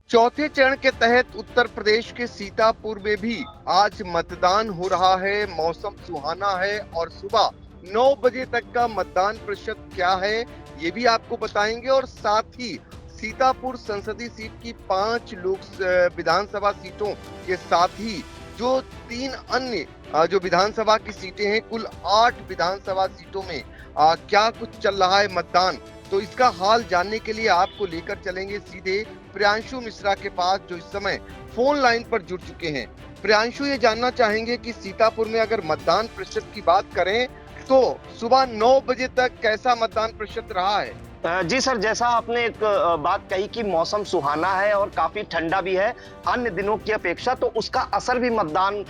चौथे चरण के तहत उत्तर प्रदेश के सीतापुर में भी आज मतदान हो रहा है। मौसम सुहाना है और सुबह 9 बजे तक का मतदान प्रतिशत क्या है ये भी आपको बताएंगे। और साथ ही सीतापुर संसदीय सीट की 5 लोक विधानसभा सीटों के साथ ही जो 3 अन्य जो विधानसभा की सीटें हैं, कुल 8 विधानसभा सीटों में क्या कुछ चल रहा है मतदान, तो इसका हाल जानने के लिए आपको लेकर चलेंगे सीधे प्रियांशु मिश्रा के पास, जो इस समय फोन लाइन पर जुड़ चुके हैं। प्रियांशु, ये जानना चाहेंगे कि सीतापुर में अगर मतदान प्रतिशत की बात करें तो सुबह 9 बजे तक कैसा मतदान प्रतिशत रहा है? जी सर, जैसा आपने एक बात कही कि मौसम सुहाना है और काफी ठंडा भी है अन्य दिनों की अपेक्षा, तो उसका असर भी मतदान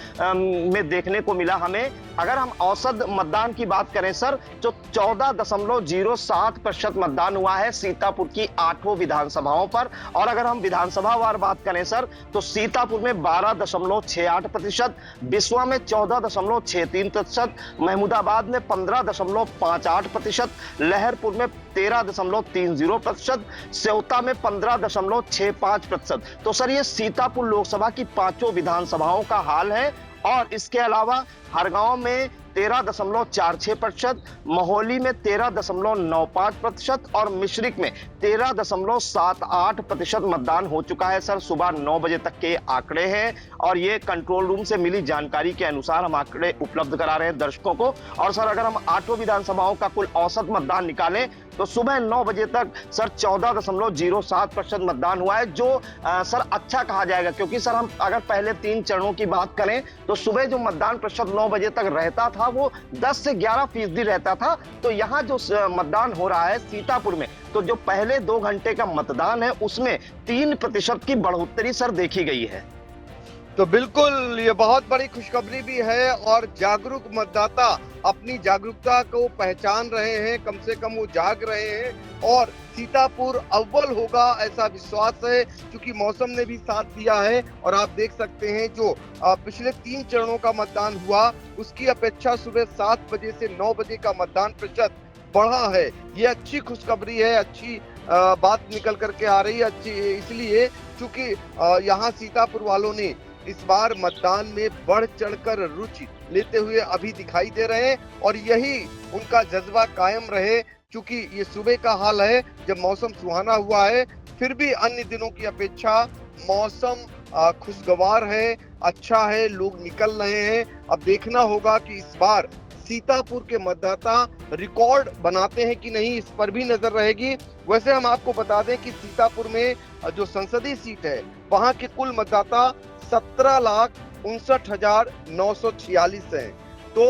में देखने को मिला हमें। अगर हम औसत मतदान की बात करें सर, तो 14.07% मतदान हुआ है सीतापुर की 8 विधानसभाओं पर। और अगर हम विधानसभा वार बात करें सर, तो सीतापुर में 12.68%, बिस्वा में 14.63%, महमूदाबाद में 15.58%, लहरपुर में 13.30%, सेवता में 15.65%। तो सर, ये सीतापुर लोकसभा की 5 विधानसभाओं का हाल है। और इसके अलावा हरगांव में 13.46%, महोली में 13.95% और मिश्रिक में 13.78% मतदान हो चुका है सर। सुबह 9 बजे तक के आंकड़े हैं और ये कंट्रोल रूम से मिली जानकारी के अनुसार हम आंकड़े उपलब्ध करा रहे हैं दर्शकों को। और सर, अगर हम 8 विधानसभाओं का कुल औसत मतदान निकालें तो सुबह 9 बजे तक सर 14.07% मतदान हुआ है, जो सर अच्छा कहा जाएगा, क्योंकि सर हम अगर पहले 3 चरणों की बात करें तो सुबह जो मतदान प्रतिशत 9 बजे तक रहता था वो 10 से 11% रहता था। तो यहाँ जो मतदान हो रहा है सीतापुर में, तो जो पहले 2 घंटे का मतदान है उसमें 3% की बढ़ोतरी सर देखी गई है। तो बिल्कुल ये बहुत बड़ी खुशखबरी भी है और जागरूक मतदाता अपनी जागरूकता को पहचान रहे हैं, कम से कम वो जाग रहे हैं और सीतापुर अव्वल होगा ऐसा विश्वास है, क्योंकि मौसम ने भी साथ दिया है। और आप देख सकते हैं जो पिछले 3 चरणों का मतदान हुआ उसकी अपेक्षा सुबह 7 बजे से 9 बजे का मतदान प्रतिशत बढ़ा है। ये अच्छी खुशखबरी है, अच्छी बात निकल करके आ रही है। अच्छी इसलिए क्योंकि यहाँ सीतापुर वालों ने इस बार मतदान में बढ़ चढ़कर रुचि लेते हुए अभी दिखाई दे रहे हैं और यही उनका जज्बा कायम रहे, क्योंकि ये सुबह का हाल है जब मौसम सुहाना हुआ है। फिर भी अन्य दिनों की अपेक्षा मौसम खुशगवार है, अच्छा है, लोग निकल रहे हैं। अब देखना होगा कि इस बार सीतापुर के मतदाता रिकॉर्ड बनाते हैं कि नहीं, इस पर भी नजर रहेगी। वैसे हम आपको बता दें कि सीतापुर में जो संसदीय सीट है वहां के कुल मतदाता 17,59,946 हैं। तो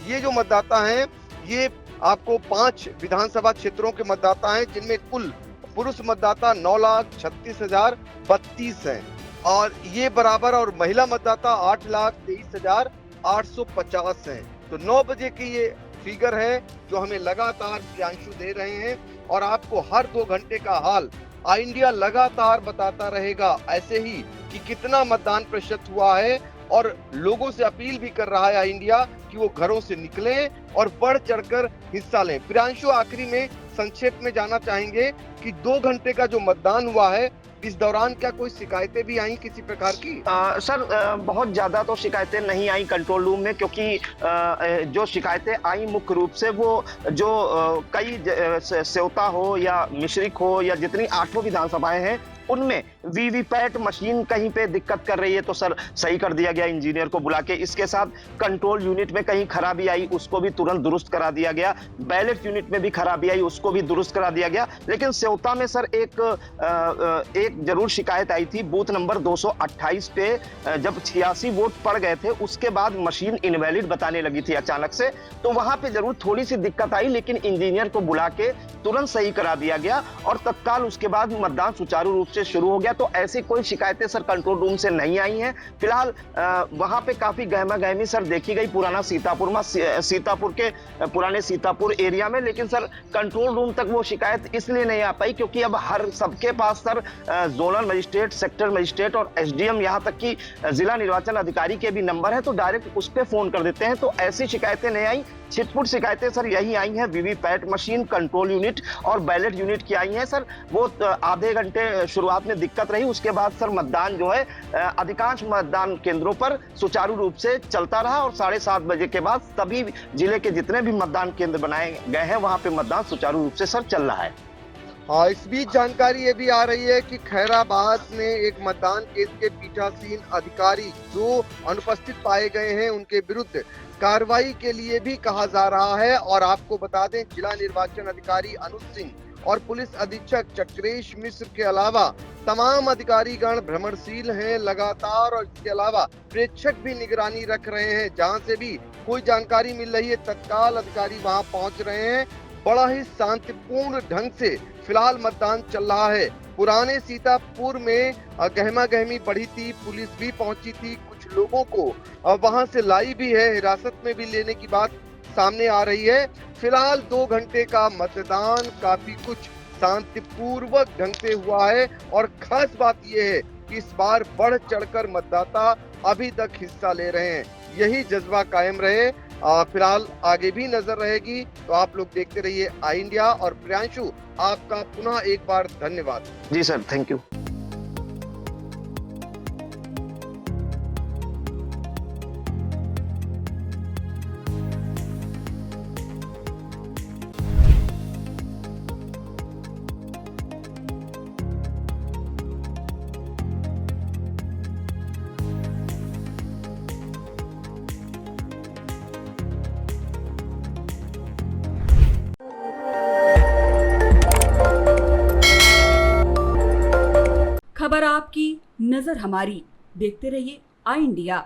ये जो मतदाता हैं ये आपको 5 विधानसभा क्षेत्रों के मतदाता हैं, जिनमें कुल पुरुष मतदाता 9,36,032 हैं और ये बराबर, और महिला मतदाता 8,23,850 हैं। तो 9 बजे की ये फिगर है जो हमें लगातार प्रियांशु दे रहे हैं और आपको हर 2 घंटे का हाल आई इंडिया लगातार बताता रहेगा ऐसे ही कि कितना मतदान प्रतिशत हुआ है। और लोगों से अपील भी कर रहा है आई इंडिया कि वो घरों से निकलें और बढ़ चढ़कर हिस्सा लें। प्रियांशु, आखिरी में संक्षेप में जानना चाहेंगे कि 2 घंटे का जो मतदान हुआ है इस दौरान क्या कोई शिकायतें भी आई किसी प्रकार की? सर, बहुत ज्यादा तो शिकायतें नहीं आई कंट्रोल रूम में, क्योंकि जो शिकायतें आई मुख्य रूप से वो जो कई सेवता हो या मिश्रिक हो या जितनी 8 विधानसभाएं हैं उनमें वीवीपैट मशीन कहीं पे दिक्कत कर रही है, तो सर सही कर दिया गया इंजीनियर को बुला के। इसके साथ कंट्रोल यूनिट में कहीं खराबी आई उसको भी तुरंत दुरुस्त करा दिया गया, बैलेट यूनिट में भी खराबी आई उसको भी दुरुस्त करा दिया गया। लेकिन सेवता में सर एक जरूर शिकायत आई थी, बूथ नंबर 228 पे जब 86 वोट पड़ गए थे उसके बाद मशीन इनवैलिड बताने लगी थी अचानक से, तो वहां पे जरूर थोड़ी सी दिक्कत आई, लेकिन इंजीनियर को बुला के तुरंत सही करा दिया गया और तत्काल उसके बाद मतदान सुचारू रूप से शुरू हो गया। तो ऐसी कोई शिकायतें सर कंट्रोल रूम से नहीं आई हैं। फिलहाल वहां पे काफी गहमा गहमी सर देखी गई पुराना सीतापुर में, सीतापुर के पुराने सीतापुर एरिया में, लेकिन सर कंट्रोल रूम तक वो शिकायत इसलिए नहीं आ पाई क्योंकि अब हर सबके पास sir zonal magistrate, sector magistrate और एसडीएम, यहाँ तक कि जिला निर्वाचन अधिकारी के भी नंबर है, तो डायरेक्ट उस पर फोन कर देते हैं। तो ऐसी शिकायतें नहीं आई। छिटपुट शिकायतें सर यही आई हैं, वीवीपैट मशीन, कंट्रोल यूनिट और बैलेट यूनिट की आई हैं सर। वो आधे घंटे शुरुआत में दिक्कत रही, उसके बाद सर मतदान जो है अधिकांश मतदान केंद्रों पर सुचारू रूप से चलता रहा और 7:30 बजे के बाद सभी जिले के जितने भी मतदान केंद्र बनाए गए हैं वहां पे मतदान सुचारू रूप से सर चल रहा है। हाँ, इस बीच जानकारी ये भी आ रही है कि खैराबाद में एक मतदान केंद्र के पीठासीन अधिकारी जो अनुपस्थित पाए गए हैं उनके विरुद्ध कार्रवाई के लिए भी कहा जा रहा है। और आपको बता दें, जिला निर्वाचन अधिकारी अनुज सिंह और पुलिस अधीक्षक चक्रेश मिश्र के अलावा तमाम अधिकारीगण भ्रमणशील हैं लगातार, और इसके अलावा प्रेक्षक भी निगरानी रख रहे हैं। जहां से भी कोई जानकारी मिल रही है तत्काल अधिकारी वहां पहुंच रहे हैं। बड़ा ही शांतिपूर्ण ढंग से फिलहाल मतदान चल रहा है। पुराने सीतापुर में गहमा गहमी बढ़ी थी, पुलिस भी पहुंची थी, कुछ लोगों को वहां से लाई भी है, हिरासत में भी लेने की बात सामने आ रही है। फिलहाल 2 घंटे का मतदान काफी कुछ शांतिपूर्वक ढंग से हुआ है और खास बात यह है कि इस बार बढ़ चढ़कर मतदाता अभी तक हिस्सा ले रहे हैं। यही जज्बा कायम रहे, फिलहाल आगे भी नजर रहेगी। तो आप लोग देखते रहिए आई इंडिया। और प्रियांशु, आपका पुनः एक बार धन्यवाद। जी सर, थैंक यू। खबर आपकी, नजर हमारी। देखते रहिए आई इंडिया।